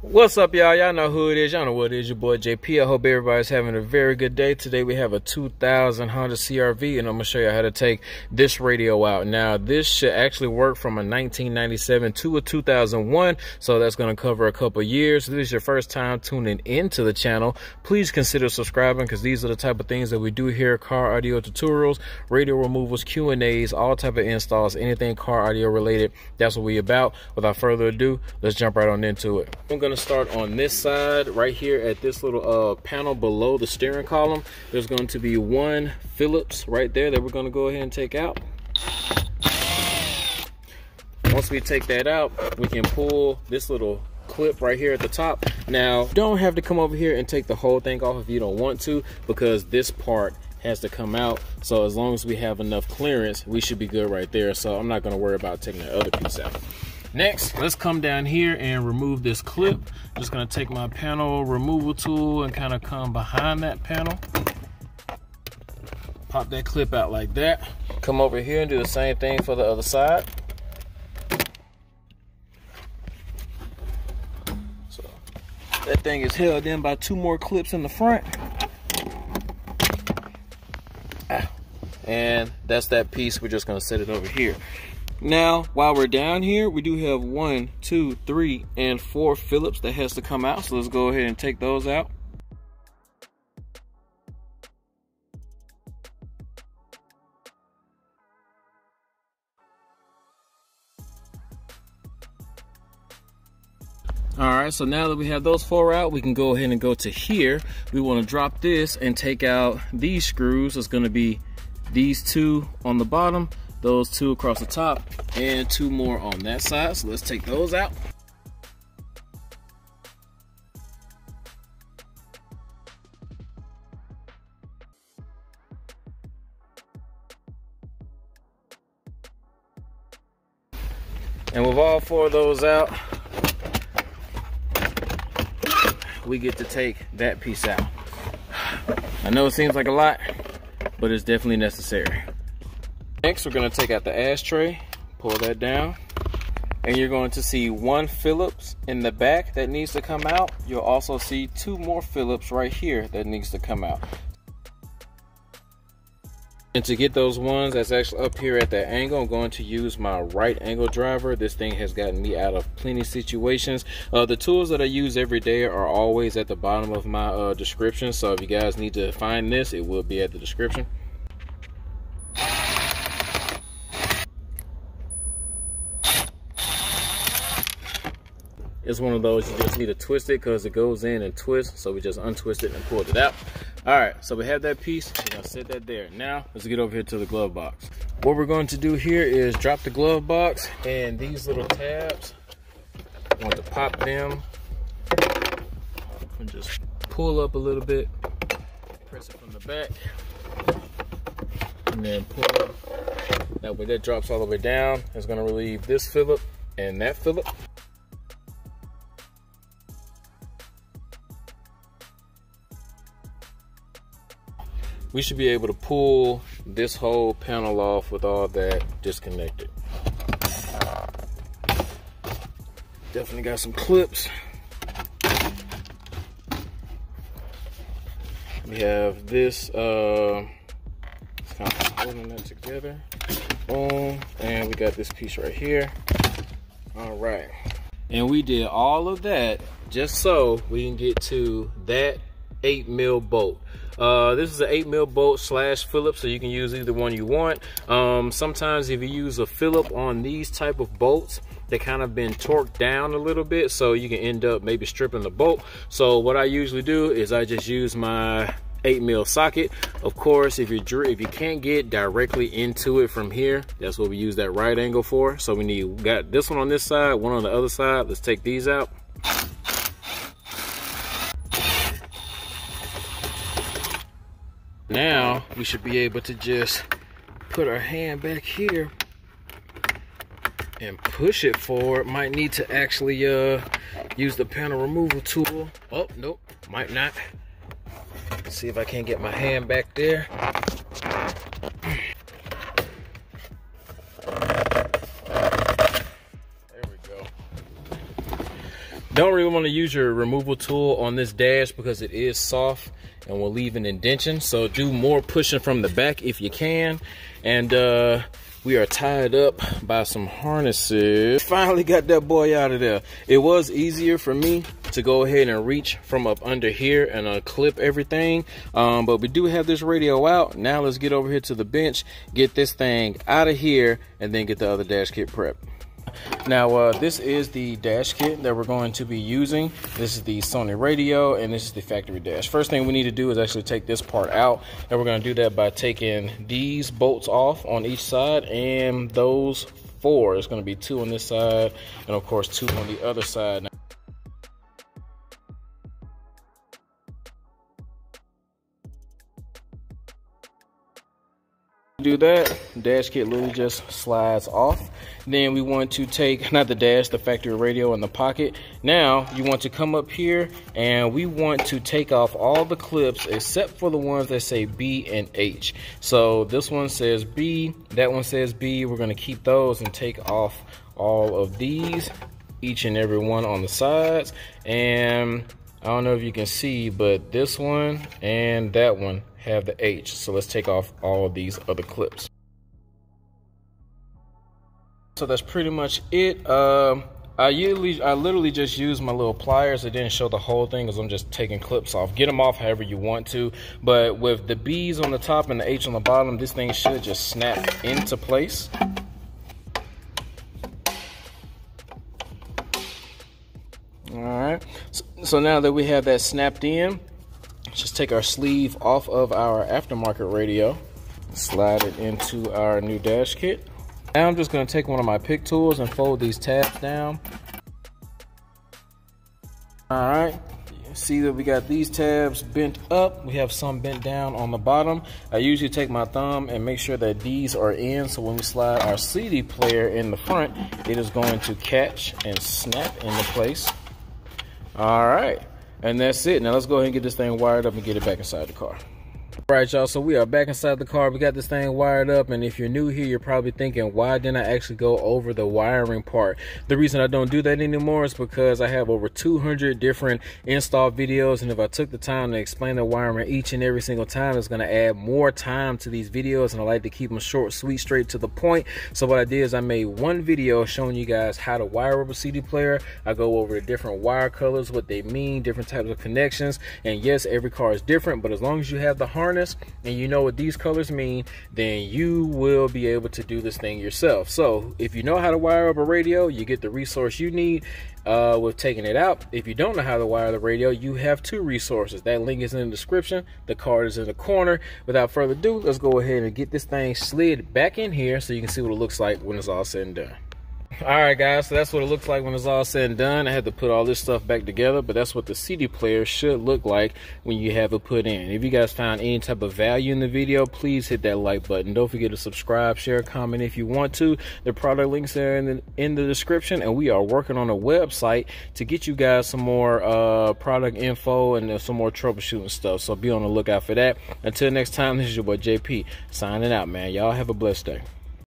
What's up, y'all? Y'all know who it is. Y'all know what it is. Your boy JP. I hope everybody's having a very good day. Today we have a 2000 Honda CR-V, and I'm gonna show you how to take this radio out. Now, this should actually work from a 1997 to a 2001, so that's gonna cover a couple years. If this is your first time tuning into the channel, please consider subscribing, because these are the type of things that we do here: car audio tutorials, radio removals, Q&As, all type of installs, anything car audio related. That's what we about. Without further ado, let's jump right on into it. I'm gonna start on this side right here at this little panel below the steering column. There's going to be one Phillips right there that we're going to go ahead and take out. Once we take that out, we can pull this little clip right here at the top. Now, don't have to come over here and take the whole thing off if you don't want to, because this part has to come out. So as long as we have enough clearance, we should be good right there. So I'm not going to worry about taking the other piece out. Next, let's come down here and remove this clip. Just gonna take my panel removal tool and kind of come behind that panel. Pop that clip out like that. Come over here and do the same thing for the other side. So that thing is held in by two more clips in the front. And that's that piece. We're just gonna set it over here. Now, while we're down here, we do have 1, 2, 3, and 4 Phillips that has to come out. So let's go ahead and take those out. All right, so now that we have those 4 out, we can go ahead and go to here. We want to drop this and take out these screws. It's going to be these 2 on the bottom, those 2 across the top, and 2 more on that side. So let's take those out. And with all 4 of those out, we get to take that piece out. I know it seems like a lot, but it's definitely necessary. Next, we're going to take out the ashtray, pull that down, and you're going to see 1 Phillips in the back that needs to come out. You'll also see 2 more Phillips right here that needs to come out. And to get those ones that's actually up here at that angle, I'm going to use my right angle driver. This thing has gotten me out of plenty of situations. The tools that I use every day are always at the bottom of my description. So if you guys need to find this, it will be at the description. It's one of those you just need to twist it because it goes in and twists. So we just untwist it and pulled it out. All right, so we have that piece. We're gonna set that there. Now let's get over here to the glove box. What we're going to do here is drop the glove box, and these little tabs, I want to pop them and just pull up a little bit, press it from the back, and then pull up. That way that drops all the way down. It's gonna relieve this Phillip and that Phillip. We should be able to pull this whole panel off with all that disconnected. Definitely got some clips. We have this, kind of holding that together. Boom, and we got this piece right here. All right, and we did all of that just so we can get to that 8mm bolt. This is an 8mm bolt / Phillips, so you can use either one you want. Sometimes if you use a Phillip on these type of bolts, they kind of been torqued down a little bit, so you can end up maybe stripping the bolt. So what I usually do is I just use my 8mm socket. Of course, if you can't get directly into it from here, that's what we use that right angle for. So we got this one on this side, one on the other side. Let's take these out. Now we should be able to just put our hand back here and push it forward. Might need to actually use the panel removal tool. Oh, nope, might not. Let's see if I can't get my hand back there. Don't really want to use your removal tool on this dash because it is soft and will leave an indentation. So do more pushing from the back if you can. And we are tied up by some harnesses. Finally got that boy out of there. It was easier for me to go ahead and reach from up under here and unclip everything. But we do have this radio out. Now let's get over here to the bench, get this thing out of here, and then get the other dash kit prepped. Now this is the dash kit that we're going to be using. This is the Sony radio and this is the factory dash. First thing we need to do is actually take this part out, and we're going to do that by taking these bolts off on each side, and those 4. It's going to be 2 on this side and of course 2 on the other side. Now, do that, dash kit literally just slides off. Then we want to take, not the dash, the factory radio in the pocket. Now you want to come up here and we want to take off all the clips except for the ones that say B and H. So this one says B, that one says B. We're going to keep those and take off all of these, each and every one on the sides. And I don't know if you can see, but this one and that one have the H. So let's take off all of these other clips. So that's pretty much it. I literally just use my little pliers. I didn't show the whole thing because I'm just taking clips off. Get them off however you want to. But with the B's on the top and the H on the bottom, this thing should just snap into place. All right. So now that we have that snapped in, just take our sleeve off of our aftermarket radio, slide it into our new dash kit. Now I'm just going to take one of my pick tools and fold these tabs down. All right, see that we got these tabs bent up. We have some bent down on the bottom. I usually take my thumb and make sure that these are in, so when we slide our CD player in the front, it is going to catch and snap into place. All right, and that's it. Now let's go ahead and get this thing wired up and get it back inside the car. All right, y'all, so we are back inside the car. We got this thing wired up, and if you're new here, you're probably thinking, why didn't I actually go over the wiring part? The reason I don't do that anymore is because I have over 200 different install videos, and if I took the time to explain the wiring each and every single time, it's going to add more time to these videos, and I like to keep them short, sweet, straight to the point. So what I did is I made one video showing you guys how to wire up a CD player. I go over the different wire colors, what they mean, different types of connections, and yes, every car is different, but as long as you have the harness and you know what these colors mean, then you will be able to do this thing yourself. So if you know how to wire up a radio, you get the resource you need with taking it out. If you don't know how to wire the radio, you have 2 resources. That link is in the description. The card is in the corner. Without further ado, let's go ahead and get this thing slid back in here so you can see what it looks like when it's all said and done. All right, guys, so that's what it looks like when it's all said and done. I had to put all this stuff back together, but that's what the CD player should look like when you have it put in. If you guys found any type of value in the video, please hit that like button. Don't forget to subscribe, share, comment if you want to. The product links are in the description, and we are working on a website to get you guys some more product info and some more troubleshooting stuff. So be on the lookout for that. Until next time, this is your boy JP signing out, man. Y'all have a blessed day.